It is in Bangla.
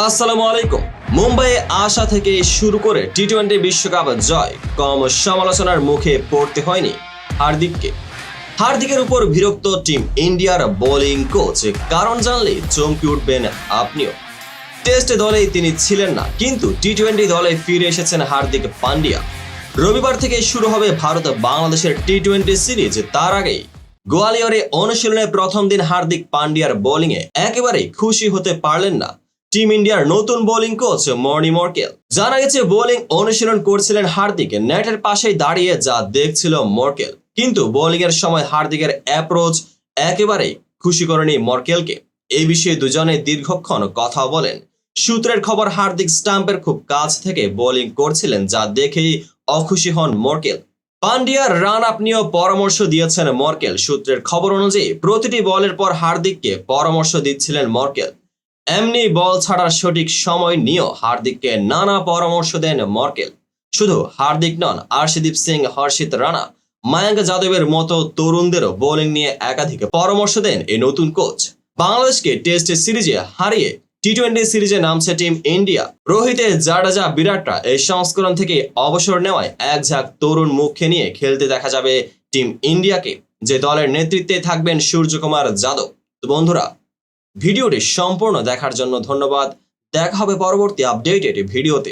আসসালামু আলাইকুম। মুম্বাইয়ে আসা থেকে শুরু করে টি-20 বিশ্বকাপ জয় কম সমালোচনার মুখে পড়তে হয়নি হার্দিককে। হার্দিকের উপর বিরক্ত টিম ইন্ডিয়ার বোলিং কোচ, কারণ জানলে চমকে উঠবেন আপনিও। টেস্ট দলেই তিনি ছিলেন না, কিন্তু টি-20 দলে ফিরে এসেছেন হার্দিক পান্ডিয়া। রবিবার থেকে শুরু হবে ভারত বাংলাদেশের টি-20 সিরিজ। তার আগেই গোয়ালিয়রে অনুশীলনের প্রথম দিন হার্দিক পান্ডিয়ার বোলিংয়ে একেবারেই খুশি হতে পারলেন না টিম ইন্ডিয়ার নতুন বোলিং কোচ মর্নি মর্কেল। জানা গেছে বোলিং অনুশীলন করছিলেন হার্দিক, নেটের পাশেই দাঁড়িয়ে যা দেখছিল মর্কেল, কিন্তু বোলিং এর সময় হার্দিকের অ্যাপ্রোচ একেবারেই খুশি করেনি মর্কেলকে। এই বিষয়ে দুজনে দীর্ঘক্ষণ কথা বলেন। সূত্রের খবর, হার্দিক স্টাম্পের খুব কাছ থেকে বোলিং করছিলেন, যা দেখেই অখুশি হন মর্কেল। পান্ডিয়ার রান আপ নিয়েও পরামর্শ দিয়েছেন মর্কেল। সূত্রের খবর অনুযায়ী প্রতিটি বলের পর হার্দিককে পরামর্শ দিচ্ছিলেন মর্কেল। এমনি বল ছাড়ার সঠিক সময় নিয়েও হার্দিককে নানা পরামর্শ দেন মর্কেল। শুধু হার্দিক নন, আর্শদীপ সিং, হর্ষিত রানা, মায়াঙ্ক যাদবের মতো তরুণদেরও বোলিং নিয়ে একাধিক পরামর্শ দেন এই নতুন কোচ। বাংলাদেশকে টেস্ট সিরিজে হারিয়ে টি-20 সিরিজে নামছে টিম ইন্ডিয়া। রোহিত, জাডেজা, বিরাটরা এই সংস্করণ থেকে অবসর নেওয়ায় এক ঝাঁক তরুণ মুখে নিয়ে খেলতে দেখা যাবে টিম ইন্ডিয়াকে, যে দলের নেতৃত্বে থাকবেন সূর্যকুমার যাদব। তো বন্ধুরা, ভিডিওটি সম্পূর্ণ দেখার জন্য ধন্যবাদ। দেখা হবে পরবর্তী আপডেটেড ভিডিওতে।